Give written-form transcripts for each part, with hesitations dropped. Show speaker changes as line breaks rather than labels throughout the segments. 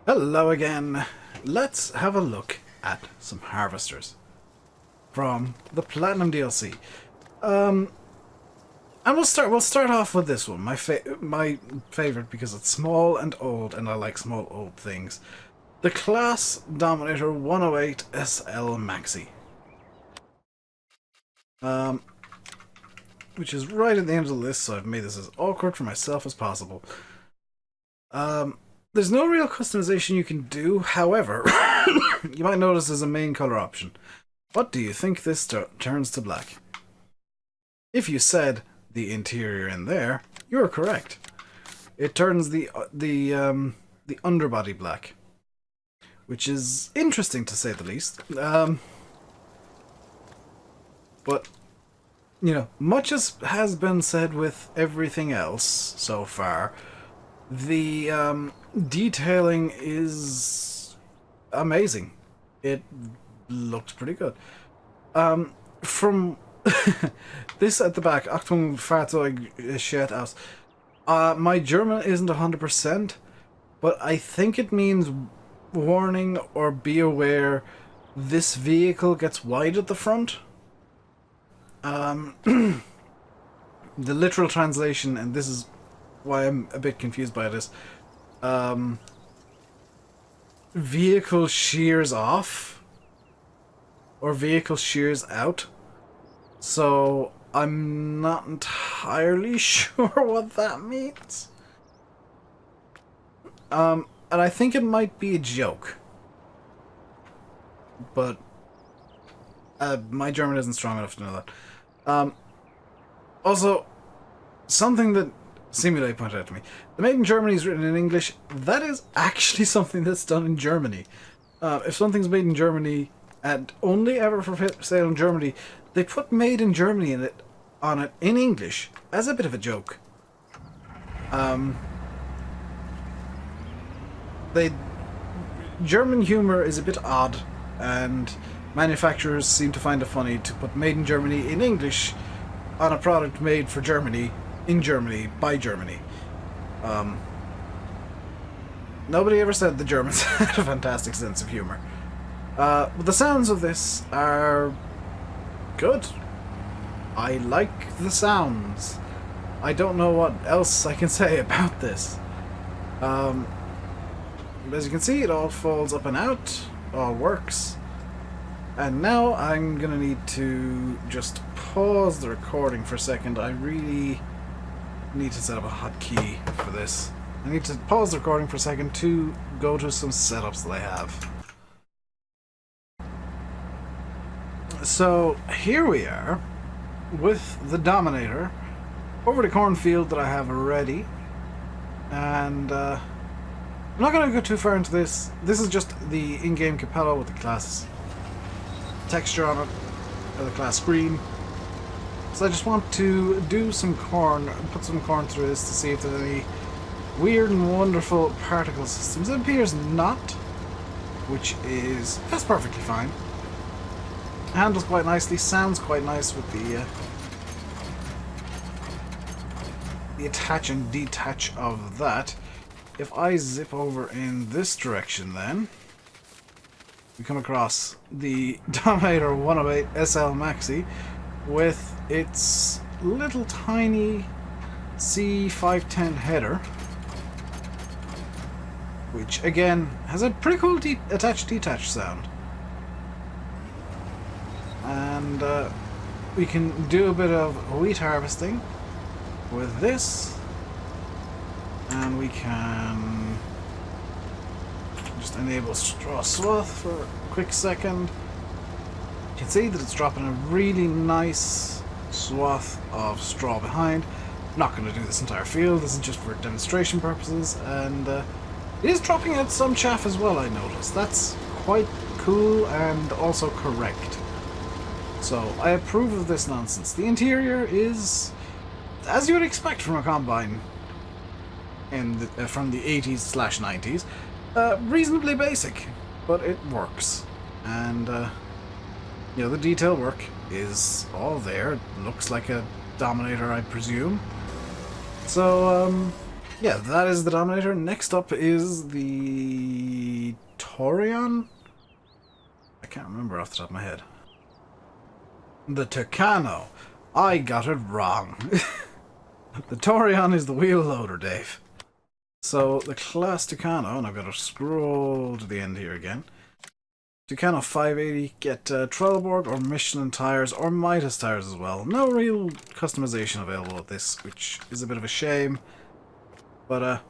Hello again. Let's have a look at some harvesters from the Platinum DLC. And we'll start off with this one. My favorite because it's small and old, and I like small old things. The Class Dominator 108 SL Maxi. Which is right at the end of the list, so I've made this as awkward for myself as possible. There's no real customization you can do, however, you might notice there's a main color option. What do you think this turns to black? If you said the interior in there, you're correct. It turns the underbody black, which is interesting to say the least. But you know, much as has been said with everything else so far, the detailing is amazing. It looks pretty good. From this at the back, Achtung Fahrzeug steht aus. My German isn't 100%, but I think it means warning or be aware this vehicle gets wide at the front. The literal translation, and this is why I'm a bit confused by this, vehicle shears off or vehicle shears out, so I'm not entirely sure what that means, and I think it might be a joke, but my German isn't strong enough to know that. Also, something that Simulate pointed out to me. The Made in Germany is written in English. That is actually something that's done in Germany. If something's made in Germany and only ever for sale in Germany, they put Made in Germany on it in English as a bit of a joke. German humor is a bit odd, and manufacturers seem to find it funny to put Made in Germany in English on a product made for Germany, in Germany, by Germany. Nobody ever said the Germans had a fantastic sense of humor. But the sounds of this are good. I like the sounds. I don't know what else I can say about this. As you can see, it all folds up and out, all works. And now I'm gonna need to just pause the recording for a second. I really need to set up a hotkey for this. I need to pause the recording for a second to go to some setups that I have. So here we are with the Dominator over the cornfield that I have ready, and I'm not going to go too far into this. This is just the in-game Capello with the class texture on it, or the class screen. So I just want to do some corn, put some corn through this to see if there's any weird and wonderful particle systems. It appears not, that's perfectly fine. Handles quite nicely, sounds quite nice with the attach and detach of that. If I zip over in this direction, then we come across the Dominator 108 SL Maxi with its little tiny C510 header, which again has a pretty cool attach-detach sound. And we can do a bit of wheat harvesting with this, and we can just enable straw swath for a quick second. You can see that it's dropping a really nice swath of straw behind. I'm not going to do this entire field, this is just for demonstration purposes, and it is dropping out some chaff as well, I noticed. That's quite cool and also correct. So I approve of this nonsense. The interior is, as you would expect from a combine from the 80s/90s, reasonably basic, but it works. And you know, the detail work is all there. It looks like a Dominator, I presume. So yeah, that is the Dominator. Next up is the Torion? I can't remember off the top of my head. The Tucano. I got it wrong. The Torion is the wheel loader, Dave. So the class Tucano, and I've got to scroll to the end here again. Tucano 580, get Trelleborg or Michelin tires or Midas tires as well. No real customization available with this, which is a bit of a shame. But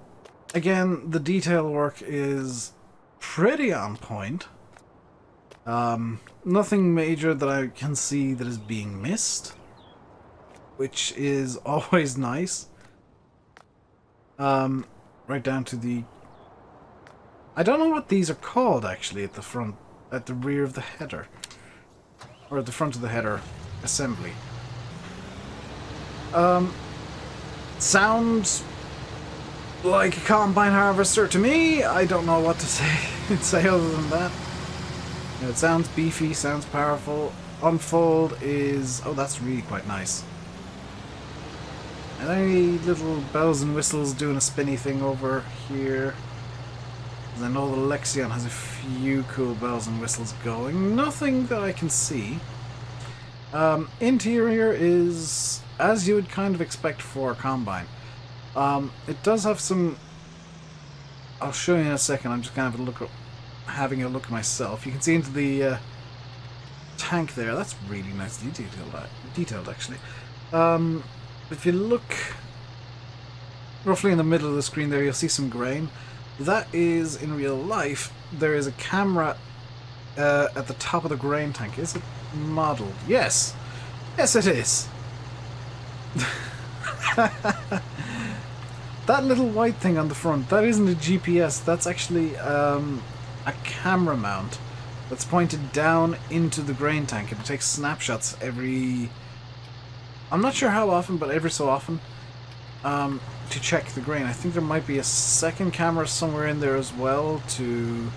again, the detail work is pretty on point. Nothing major that I can see that is being missed, which is always nice. Right down to the... I don't know what these are called actually at the front, at the rear of the header. Or at the front of the header assembly. Sounds like a combine harvester to me. I don't know what to say other than that. It sounds beefy, sounds powerful. Unfold is... oh, that's really quite nice. And any little bells and whistles doing a spinny thing over here. Because I know the Lexion has a few cool bells and whistles going. Nothing that I can see. Interior is as you would kind of expect for a combine. It does have some... I'll show you in a second. I'm just kind of having a look at myself. You can see into the tank there. That's really nicely detailed actually. If you look roughly in the middle of the screen there, you'll see some grain. That is, in real life, there is a camera at the top of the grain tank. Is it modelled? Yes! Yes, it is! That little white thing on the front, that isn't a GPS, that's actually a camera mount that's pointed down into the grain tank, and it takes snapshots every... I'm not sure how often, but every so often, to check the grain. I think there might be a second camera somewhere in there as well to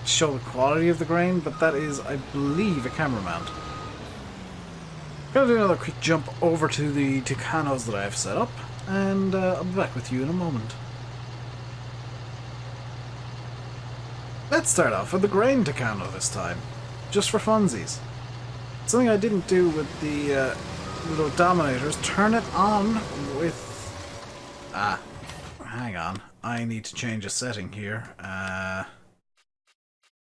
show the quality of the grain, but that is, I believe, a camera mount. I'm going to do another quick jump over to the Tucanos that I have set up, and I'll be back with you in a moment. Let's start off with the grain Tucano this time, just for funsies. Something I didn't do with the little dominators, turn it on with... hang on. I need to change a setting here.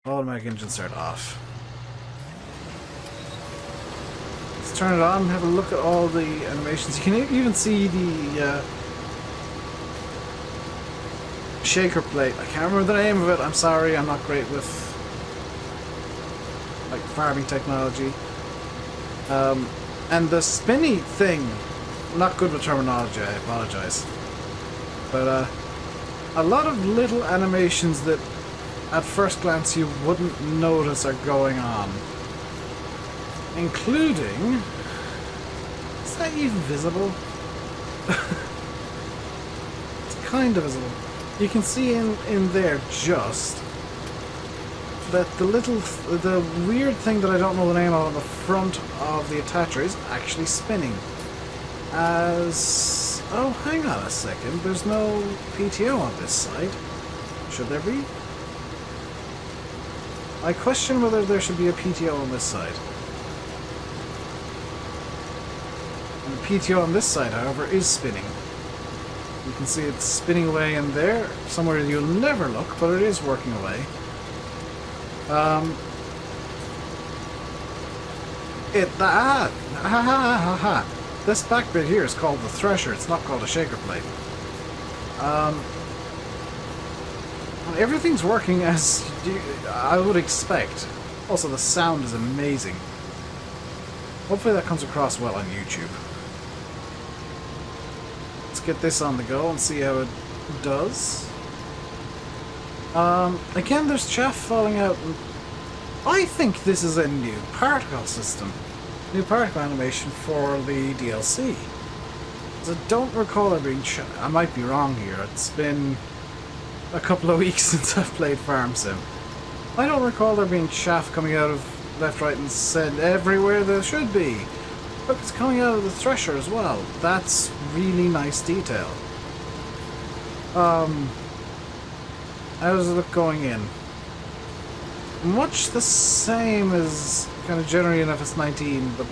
Automatic engine start off. Let's turn it on and have a look at all the animations. You can even see the shaker plate. I can't remember the name of it. I'm sorry, I'm not great with like farming technology. And the spinny thing, not good with terminology, I apologize. But a lot of little animations that at first glance you wouldn't notice are going on. Including... is that even visible? It's kind of visible. You can see in there just that the weird thing that I don't know the name of on the front of the attacher is actually spinning. As... oh, hang on a second, there's no PTO on this side. Should there be? I question whether there should be a PTO on this side. And the PTO on this side, however, is spinning. You can see it's spinning away in there, somewhere you'll never look, but it is working away. This back bit here is called the thresher, it's not called a shaker plate. Everything's working as I would expect. Also, the sound is amazing. Hopefully that comes across well on YouTube. Let's get this on the go and see how it does. Again, there's chaff falling out. I think this is a new particle system. New particle animation for the DLC. I don't recall there being chaff. I might be wrong here. It's been a couple of weeks since I've played Farm Sim. I don't recall there being chaff coming out of left, right, and centre everywhere there should be. Look, it's coming out of the thresher as well. That's really nice detail. How does it look going in? Much the same as kind of generally in FS19, but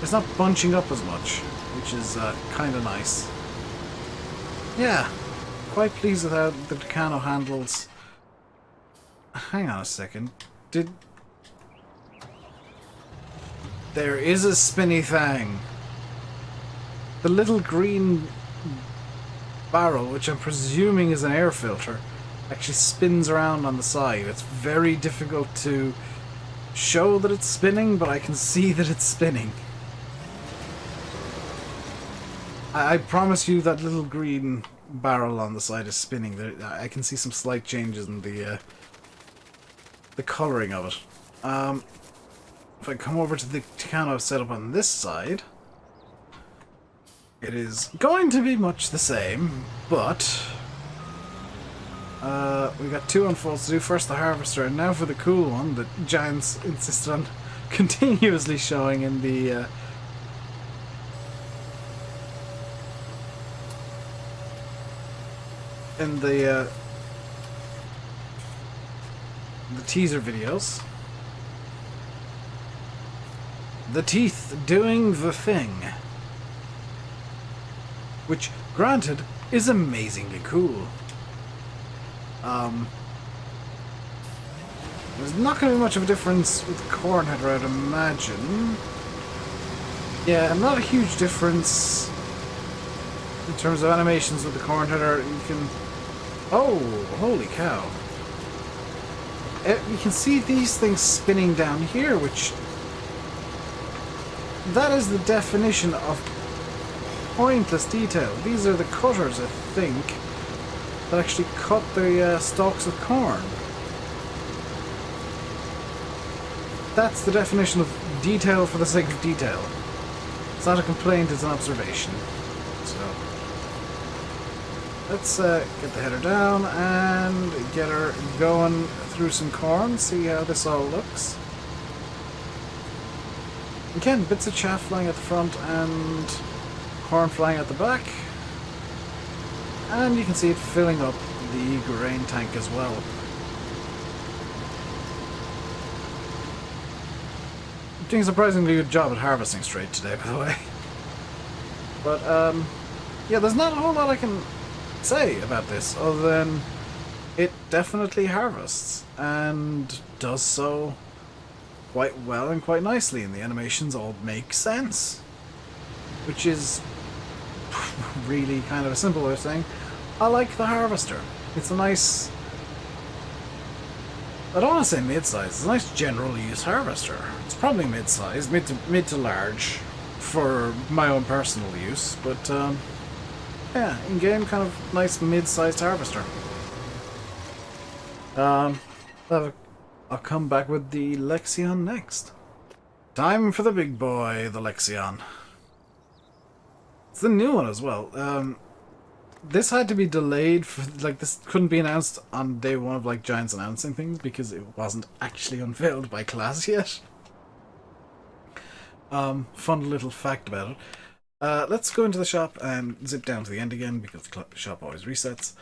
it's not bunching up as much, which is kind of nice. Yeah, quite pleased with how the Tucano handles. Hang on a second. There is a spinny thing. The little green barrel, which I'm presuming is an air filter, actually spins around on the side. It's very difficult to show that it's spinning, but I can see that it's spinning. I promise you that little green barrel on the side is spinning. I can see some slight changes in the colouring of it. If I come over to the Tucano setup on this side, it is going to be much the same, but we got two unfolds to do. First the Harvester, and now for the cool one that Giants insisted on continuously showing in the teaser videos. The teeth doing the thing. Which, granted, is amazingly cool. There's not going to be much of a difference with the corn header, I'd imagine. Yeah, not a huge difference in terms of animations with the corn header. You can... Oh, holy cow. You can see these things spinning down here, which... That is the definition of pointless detail. These are the cutters, I think, that actually cut the stalks of corn. That's the definition of detail for the sake of detail. It's not a complaint, it's an observation. So, let's get the header down and get her going through some corn, see how this all looks. Again, bits of chaff flying at the front and corn flying at the back. And you can see it filling up the grain tank as well. Doing a surprisingly good job at harvesting straight today, by the way. But, yeah, there's not a whole lot I can say about this, other than it definitely harvests, and does so quite well and quite nicely, and the animations all make sense. Which is really kind of a simple way of saying, I like the Harvester. It's a nice... I don't want to say mid-size, it's a nice general use Harvester. It's probably mid-size, mid to large, for my own personal use, but yeah, in-game kind of nice mid-sized Harvester. I'll come back with the Lexion next. Time for the big boy, the Lexion. It's the new one as well. This had to be delayed for, like, this couldn't be announced on day one of, like, Giants announcing things because it wasn't actually unveiled by class yet. Fun little fact about it. Let's go into the shop and zip down to the end again because the shop always resets.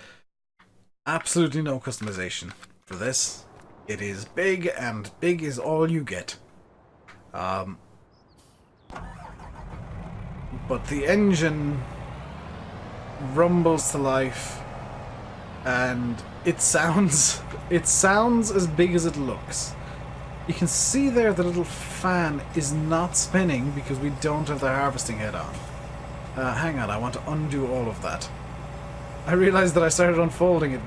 Absolutely no customization for this. It is big, and big is all you get. But the engine rumbles to life, and it sounds as big as it looks. You can see there the little fan is not spinning because we don't have the harvesting head on. Hang on, I want to undo all of that. I realized that I started unfolding it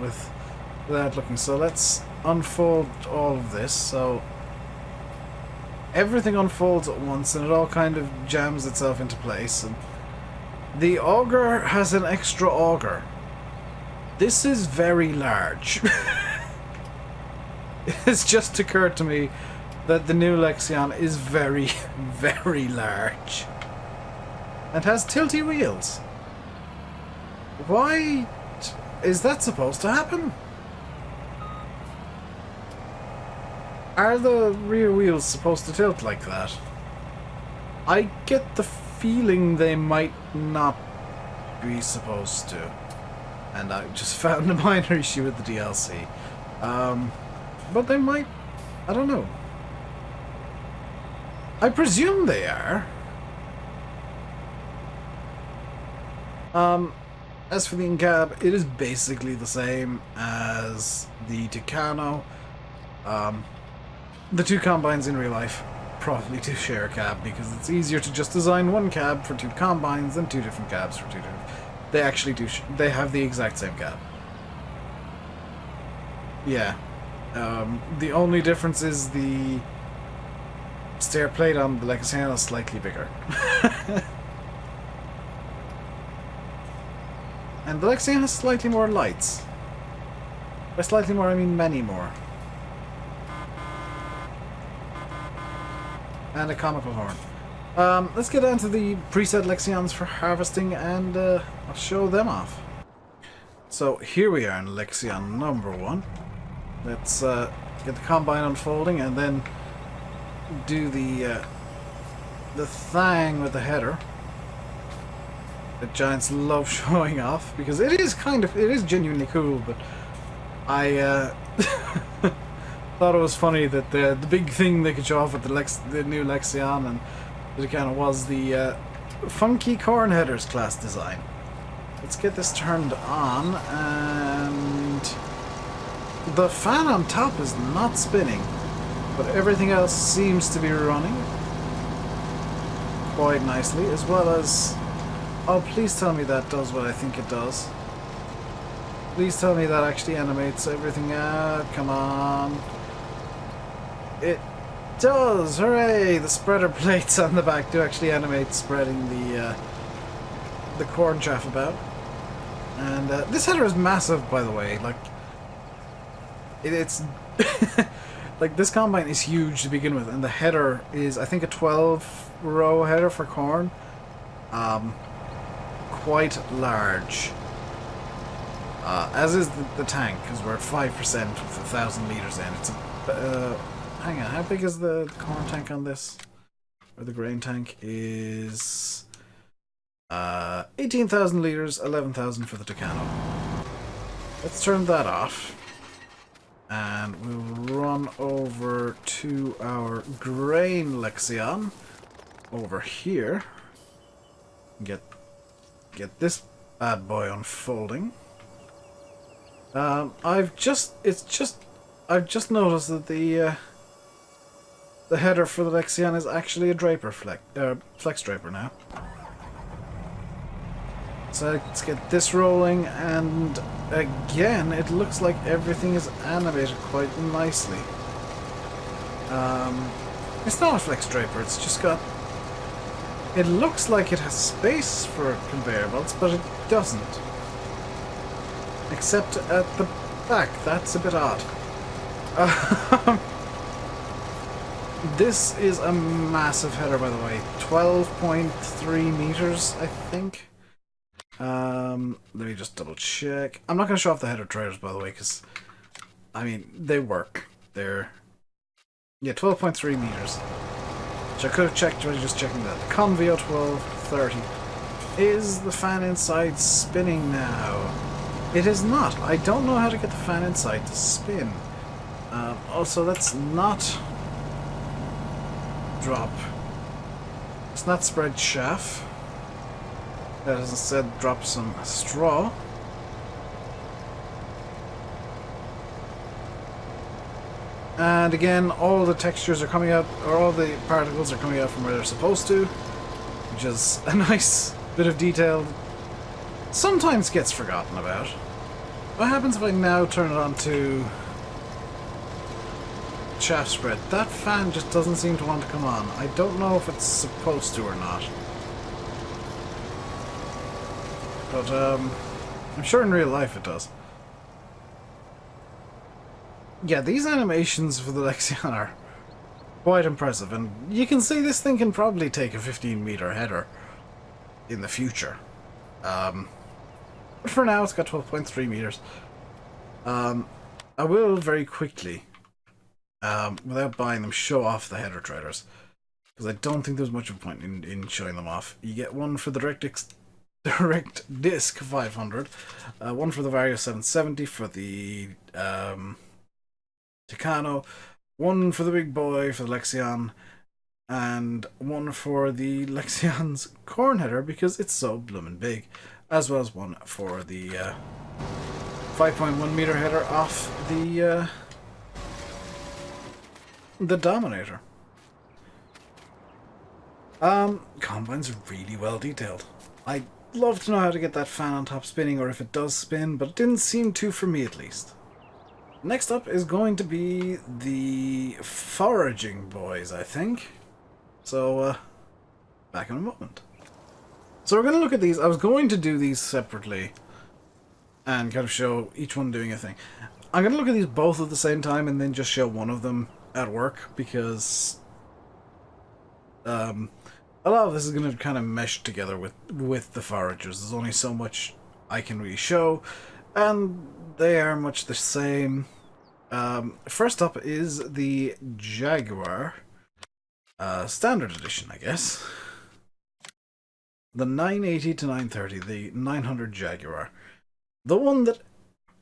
without looking, so let's unfold all of this. So everything unfolds at once and it all kind of jams itself into place. And the auger has an extra auger. This is very large. It has just occurred to me that the new Lexion is very, very large. And has tilty wheels. Why is that supposed to happen? Are the rear wheels supposed to tilt like that? I get the feeling they might not be supposed to. and I just found a minor issue with the DLC. But they might, I don't know. I presume they are. As for the Incab, it is basically the same as the Tucano. The two combines in real life probably do share a cab because it's easier to just design one cab for two combines than two different cabs for two different... They actually do... they have the exact same cab. Yeah. The only difference is the stair plate on the Lexion is slightly bigger. And the Lexion has slightly more lights. By slightly more, I mean many more. And a comical horn. Let's get down to the preset Lexions for harvesting, and I'll show them off. So here we are in Lexion number 1. Let's get the combine unfolding and then do the thing with the header that giants love showing off, because it is genuinely cool, but I thought it was funny that the big thing they could show off with the new Lexion and the kind of was the funky corn headers class design. Let's get this turned on, and the fan on top is not spinning, but everything else seems to be running quite nicely, as well as... Oh, please tell me that does what I think it does. Please tell me that actually animates everything out. Come on. It does! Hooray! The spreader plates on the back do actually animate spreading the corn chaff about. And this header is massive, by the way. Like, it's like, this combine is huge to begin with, and the header is, I think, a 12-row header for corn. Quite large. As is the tank, because we're at 5% with 1,000 litres in. It's a... hang on, how big is the corn tank on this? Or the grain tank is... 18,000 litres, 11,000 for the Tucano. Let's turn that off. And we'll run over to our grain Lexion over here. Get this bad boy unfolding. I've just noticed that the header for the Lexion is actually a draper flex draper now. So let's get this rolling, and again, it looks like everything is animated quite nicely. It's not a flex draper, it's just got... It looks like it has space for conveyor belts, but it doesn't. Except at the back, that's a bit odd. This is a massive header, by the way. 12.3 meters, I think. Let me just double check. I'm not going to show off the header trailers, by the way, because, I mean, they work. They're, yeah, 12.3 meters. Which I could have checked, but just checking that. The Convio 1230. Is the fan inside spinning now? It is not. I don't know how to get the fan inside to spin. Also, let's not drop. Let's not spread chaff. Let us instead drop some straw. And again, all the textures are coming out, or all the particles are coming out from where they're supposed to, which is a nice bit of detail. Sometimes gets forgotten about. What happens if I now turn it on to chaff spread? That fan just doesn't seem to want to come on. I don't know if it's supposed to or not. But I'm sure in real life it does. Yeah, these animations for the Lexion are quite impressive, and you can see this thing can probably take a 15-meter header in the future. But for now, it's got 12.3 meters. I will very quickly, without buying them, show off the header trailers, because I don't think there's much of a point in showing them off. You get one for the DirectX direct disc 500, one for the Vario 770 for the Tucano, one for the big boy for the Lexion, and one for the Lexion's corn header because it's so bloomin' big, as well as one for the 5.1 meter header off the Dominator. Combine's really well detailed. I'd love to know how to get that fan on top spinning, or if it does spin, but it didn't seem to for me at least. Next up is going to be the foraging boys, I think. So, back in a moment. So we're going to look at these. I was going to do these separately and kind of show each one doing a thing. I'm going to look at these both at the same time and then just show one of them at work, because a lot of this is going to kind of mesh together with the foragers. There's only so much I can really show, and they are much the same. First up is the Jaguar Standard Edition, I guess. The 980 to 930, the 900 Jaguar. The one that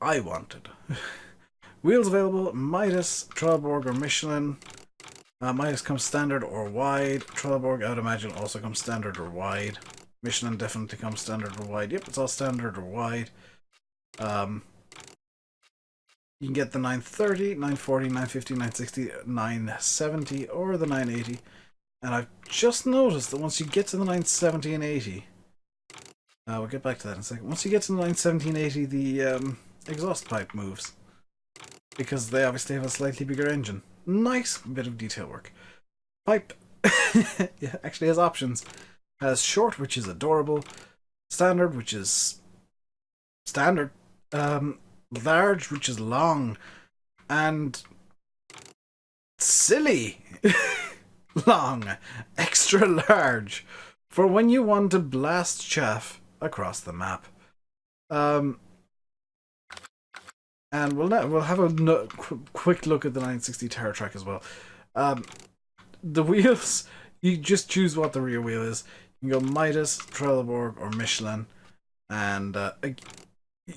I wanted. Wheels available, Midas, Trelleborg or Michelin. Midas comes standard or wide. Trelleborg, I would imagine, also comes standard or wide. Michelin definitely comes standard or wide. Yep, it's all standard or wide. You can get the 930, 940, 950, 960, 970, or the 980. And I've just noticed that once you get to the 970 and 80, we'll get back to that in a second. Once you get to the 970 and 80, the exhaust pipe moves, because they obviously have a slightly bigger engine. Nice bit of detail work. Pipe yeah, actually has options. Has short, which is adorable. Standard, which is standard. Large, which is long. And silly long. Extra large. For when you want to blast chaff across the map. And we'll have a quick look at the 960 Terra Track as well. The wheels, you just choose what the rear wheel is. You can go Midas, Trelleborg, or Michelin, and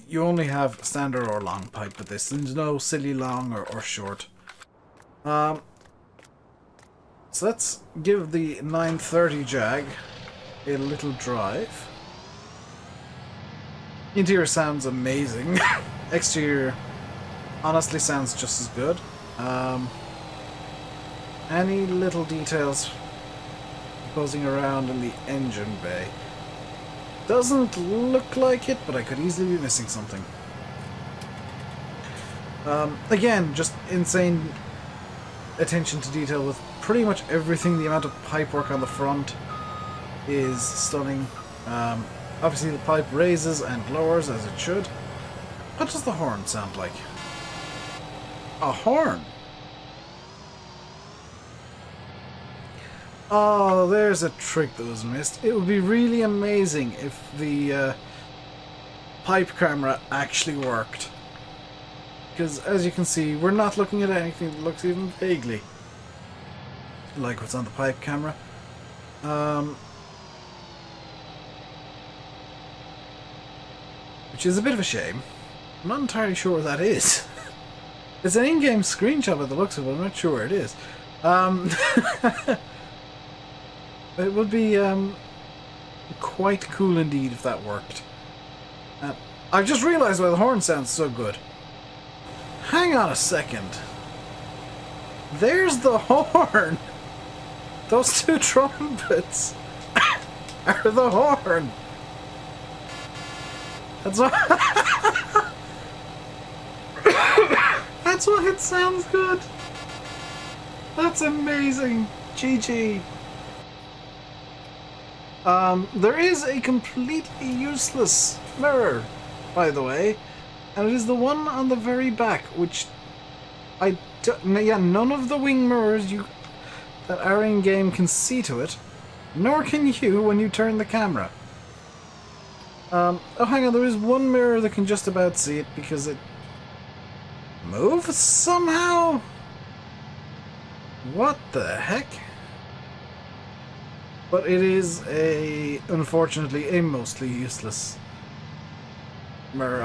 you only have standard or long pipe with this. There's no silly long or short. So let's give the 930 Jag a little drive. Interior sounds amazing. Exterior honestly sounds just as good. Any little details buzzing around in the engine bay. Doesn't look like it, but I could easily be missing something. Again, just insane attention to detail with pretty much everything. The amount of pipe work on the front is stunning. Obviously the pipe raises and lowers as it should. What does the horn sound like? A horn? Oh, there's a trick that was missed. It would be really amazing if the pipe camera actually worked. Because as you can see, we're not looking at anything that looks even vaguely like what's on the pipe camera. Which is a bit of a shame. I'm not entirely sure what that is. It's an in-game screenshot by the looks of it, I'm not sure where it is. It would be quite cool indeed if that worked. I just realised why the horn sounds so good. Hang on a second. There's the horn! Those two trumpets are the horn! That's what that's why it sounds good! That's amazing! GG! There is a completely useless mirror, by the way, and it is the one on the very back, which none of the wing mirrors that are in game can see to it, nor can you when you turn the camera. Oh, hang on, there is one mirror that can just about see it because it moves somehow? What the heck? But it is unfortunately, a mostly useless. Where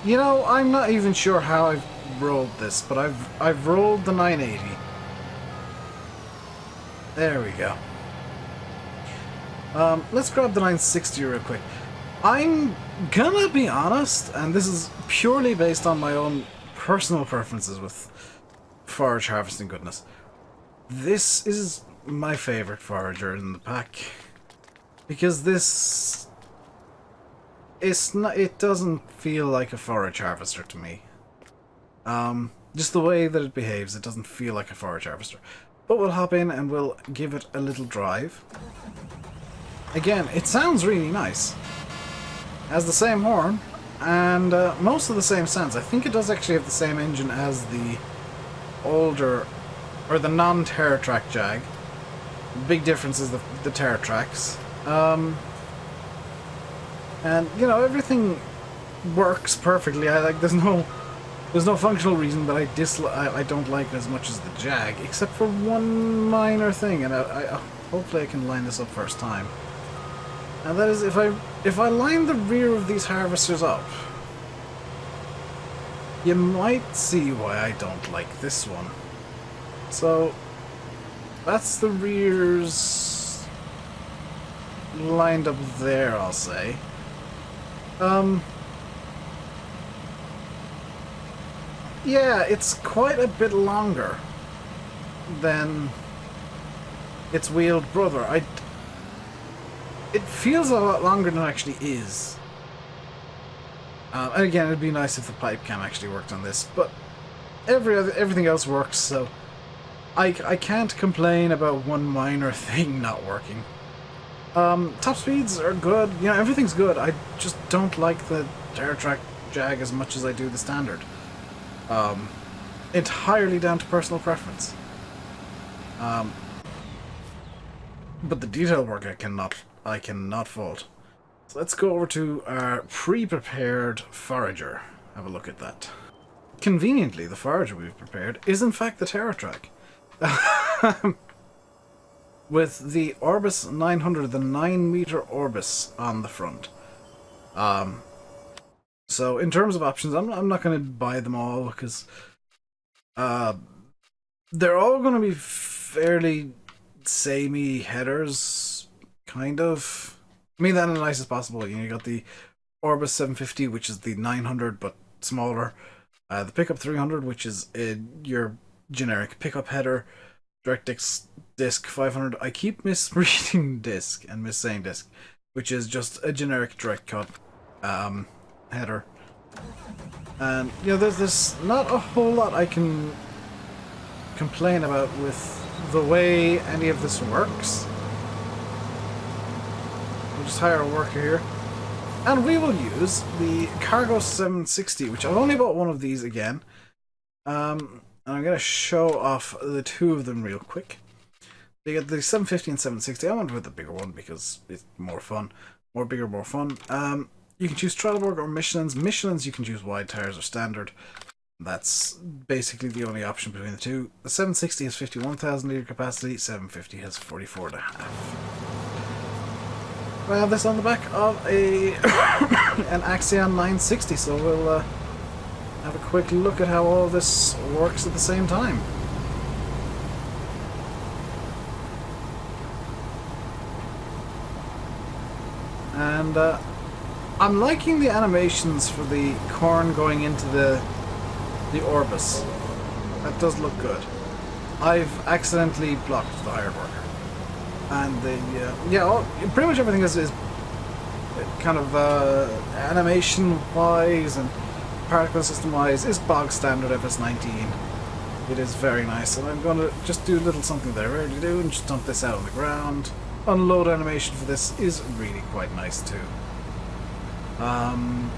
you know, I'm not even sure how I've rolled this, but I've rolled the 980. There we go. Let's grab the 960 real quick. I'm gonna be honest, and this is purely based on my own personal preferences with forage harvesting goodness. This is my favorite forager in the pack. Because this... it doesn't feel like a forage harvester to me. Just the way that it behaves, it doesn't feel like a forage harvester. But we'll hop in and we'll give it a little drive. Again, it sounds really nice. Has the same horn, and most of the same sounds. I think it does actually have the same engine as the older, or the non-TerraTrack Jag. The big difference is the TerraTracks. And, you know, everything works perfectly. There's no functional reason that I don't like it as much as the Jag, except for one minor thing, and hopefully I can line this up first time. And that is, if I line the rear of these harvesters up, you might see why I don't like this one. So, that's the rears lined up there, I'll say. Yeah, it's quite a bit longer than its wheeled brother. It feels a lot longer than it actually is. And again, it'd be nice if the pipe cam actually worked on this, but everything else works, so I can't complain about one minor thing not working. Top speeds are good, you know, everything's good. I just don't like the TerraTrack Jag as much as I do the standard. Entirely down to personal preference. But the detail work I cannot fault. So let's go over to our pre-prepared forager. Have a look at that. Conveniently, the forager we've prepared is in fact the TerraTrack. With the Orbis 900, the 9-meter Orbis on the front. So in terms of options, I'm not going to buy them all because they're all going to be fairly samey headers, kind of. I mean that in the nicest possible. You know, you got the Orbis 750, which is the 900 but smaller. The Pickup 300, which is your generic pickup header. DirectX Disc 500. I keep misreading disc and missaying disc, which is just a generic direct cut header. And you know, there's not a whole lot I can complain about with the way any of this works. We'll just hire a worker here. And we will use the Cargo 760, which I've only bought one of these again. And I'm going to show off the two of them real quick. You get the 750 and 760. I went with the bigger one because it's more fun. More bigger, more fun. You can choose Trelleborg or Michelin's. Michelin's you can choose wide tires or standard. That's basically the only option between the two. The 760 has 51,000 litre capacity, 750 has 44.5. We have this on the back of an Axion 960, so we'll have a quick look at how all this works at the same time. And I'm liking the animations for the corn going into the Orbis. That does look good. I've accidentally blocked the hired worker. And pretty much everything is kind of animation-wise and particle system-wise is bog standard FS19. It is very nice, and I'm going to just do a little something that I rarely do and just dump this out on the ground. Unload animation for this is really quite nice too.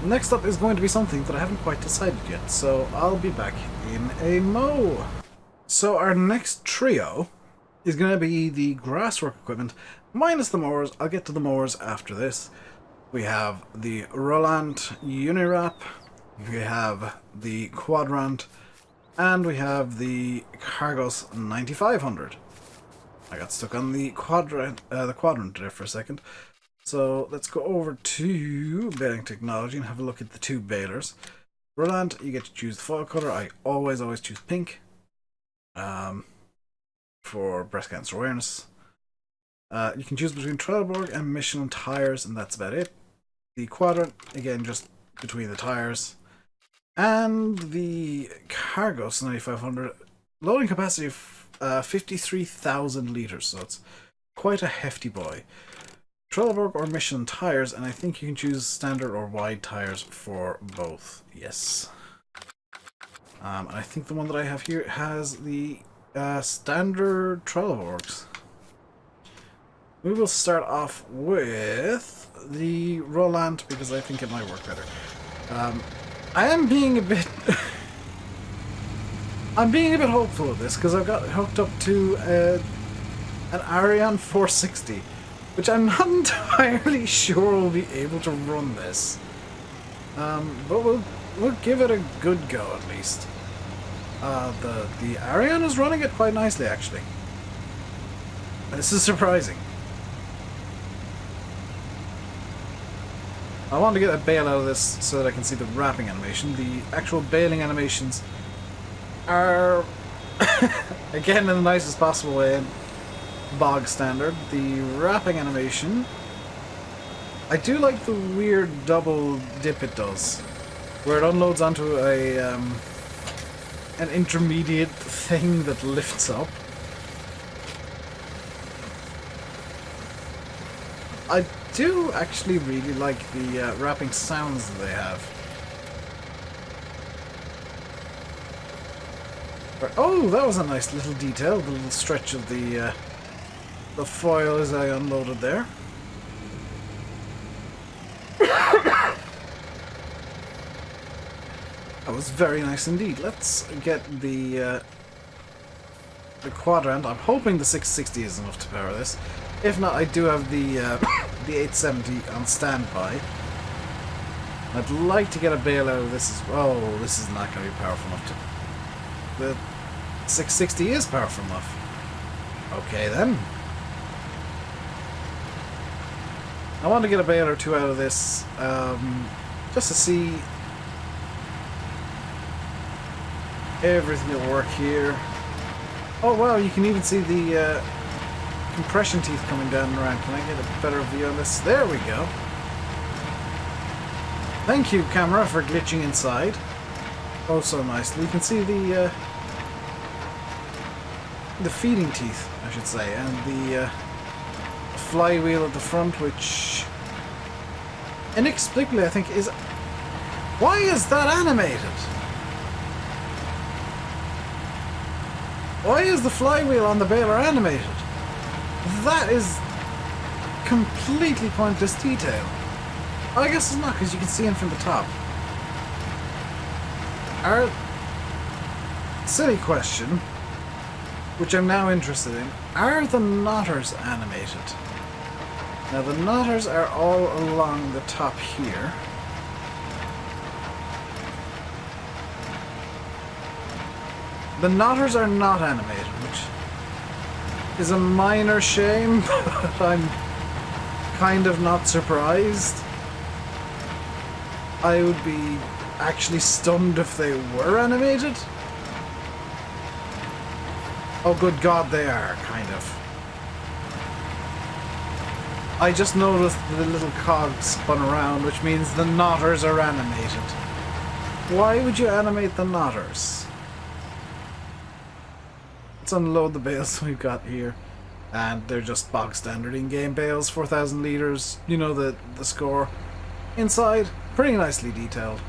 Next up is going to be something that I haven't quite decided yet, so I'll be back in a mo. So our next trio is going to be the grasswork equipment minus the mowers. I'll get to the mowers after this. We have the Roland Unirap, we have the Quadrant, and we have the Cargos 9500. I got stuck on the quadrant there for a second. So let's go over to baling technology and have a look at the two balers. Roland, you get to choose the foil color. I always choose pink. For breast cancer awareness. You can choose between Trelleborg and Michelin tires, and that's about it. The quadrant, again, just between the tires. And the Cargos 9500, loading capacity of 53,000 litres, so it's quite a hefty boy. Trelleborg or Michelin tires, and I think you can choose standard or wide tires for both. Yes. And I think the one that I have here has the standard Trelleborgs. We will start off with the Roland because I think it might work better. I am being a bit I'm being a bit hopeful of this because I've got hooked up to an Ariane 460, which I'm not entirely sure will be able to run this. But we'll give it a good go at least. The Ariane is running it quite nicely actually. This is surprising. I want to get a bail out of this so that I can see the wrapping animation. The actual bailing animations are, again, in the nicest possible way, bog standard. The wrapping animation, I do like the weird double dip it does, where it unloads onto a an intermediate thing that lifts up. I do actually really like the wrapping sounds that they have. Oh, that was a nice little detail, the little stretch of the foil as I unloaded there. That was very nice indeed. Let's get the quadrant. I'm hoping the 660 is enough to power this. If not, I do have the 870 on standby. I'd like to get a bail out of this as well. Oh, this is not going to be powerful enough to... The 660 is powerful enough. Okay then. I want to get a bail or two out of this, just to see everything will work here. Oh wow, you can even see the compression teeth coming down and around. Can I get a better view on this? There we go. Thank you, camera, for glitching inside. Oh, so nicely. You can see the feeding teeth, I should say, and the flywheel at the front, which inexplicably I think is... Why is that animated? Why is the flywheel on the baler animated? That is completely pointless detail. I guess it's not, because you can see him from the top. Our silly question, which I'm now interested in, are the knotters animated? Now the knotters are all along the top here. The knotters are not animated, which is a minor shame, but I'm kind of not surprised. I would be actually stunned if they were animated. Oh good god, they are, kind of. I just noticed the little cog spun around, which means the knotters are animated. Why would you animate the knotters? Let's unload the bales we've got here. And they're just bog standard in-game bales, 4,000 litres, you know the score. Inside, pretty nicely detailed.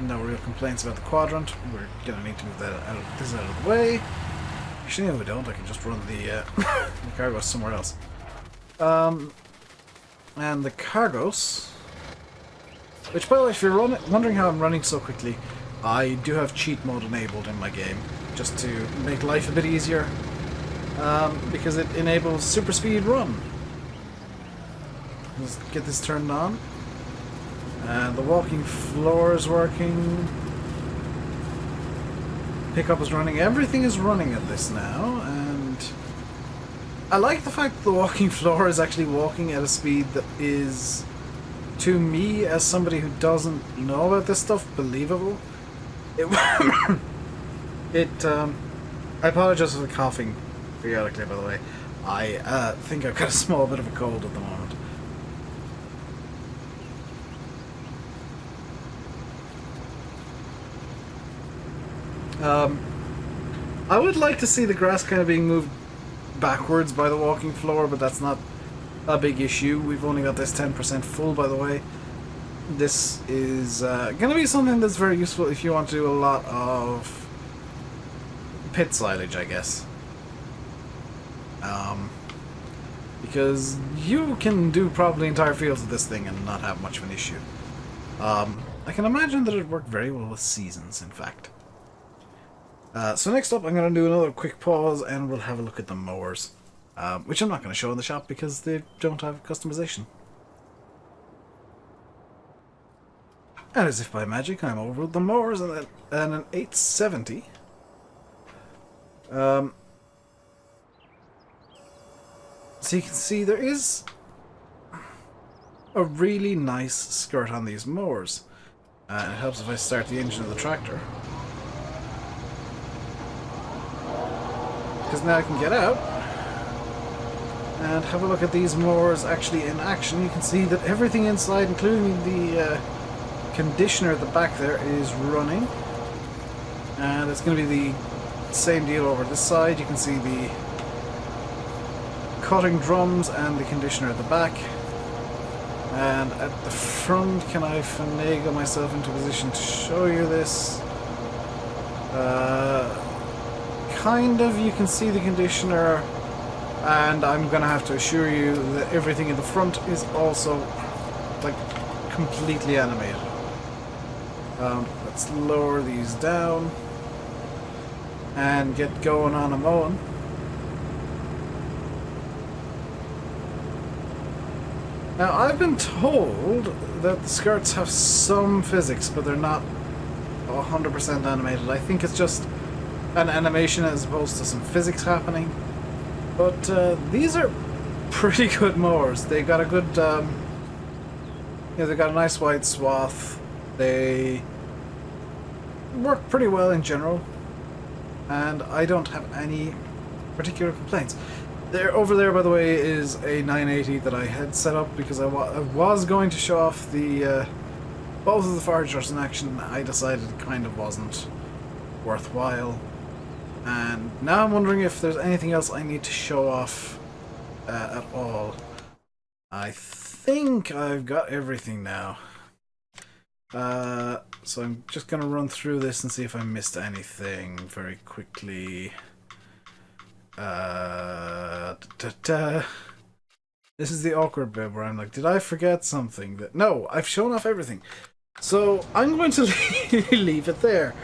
No real complaints about the quadrant. We're gonna need to move that this out of the way. Actually, no we don't, I can just run the Cargos somewhere else. And the Cargos, which by the way, if you're wondering how I'm running so quickly, I do have cheat mode enabled in my game, just to make life a bit easier. Because it enables super speed run. Let's get this turned on. And the walking floor is working. Pickup is running. Everything is running at this now. And I like the fact that the walking floor is actually walking at a speed that is, to me, as somebody who doesn't know about this stuff, believable. It, I apologize for the coughing periodically, by the way. I think I've got a small bit of a cold at the moment. I would like to see the grass kind of being moved backwards by the walking floor, but that's not a big issue. We've only got this 10% full, by the way. This is going to be something that's very useful if you want to do a lot of pit silage, I guess. Because you can do probably entire fields of this thing and not have much of an issue. I can imagine that it worked very well with seasons, in fact. So next up, I'm going to do another quick pause and we'll have a look at the mowers. Which I'm not going to show in the shop because they don't have customization. And as if by magic, I'm over with the mowers and an 870. So you can see there is a really nice skirt on these mowers. It helps if I start the engine of the tractor. Because now I can get out and have a look at these mowers actually in action. You can see that everything inside, including the conditioner at the back there, is running. And it's going to be the same deal over this side. You can see the cutting drums and the conditioner at the back. And at the front, can I finagle myself into position to show you this? Kind of, you can see the conditioner, and I'm gonna have to assure you that everything in the front is also like completely animated. Let's lower these down and get going on a mowing. Now, I've been told that the skirts have some physics, but they're not 100% animated. I think it's just an animation as opposed to some physics happening. But these are pretty good mowers. They got a good, yeah, they got a nice wide swath. They work pretty well in general, and I don't have any particular complaints. There, over there, by the way, is a 980 that I had set up because I was going to show off the both of the foragers in action. I decided it kind of wasn't worthwhile, and now I'm wondering if there's anything else I need to show off at all. I think I've got everything now. So I'm just gonna run through this and see if I missed anything very quickly. This is the awkward bit where I'm like, did I forget something? No, I've shown off everything. So I'm going to leave it there.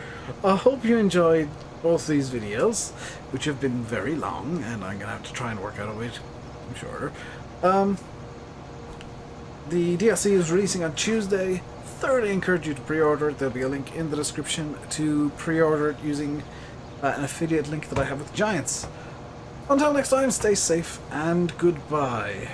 I hope you enjoyed both these videos, which have been very long, and I'm gonna have to try and work out a way to I'm shorter. The DLC is releasing on Tuesday. Thoroughly encourage you to pre-order it. There'll be a link in the description to pre-order it using an affiliate link that I have with Giants. Until next time, stay safe and goodbye.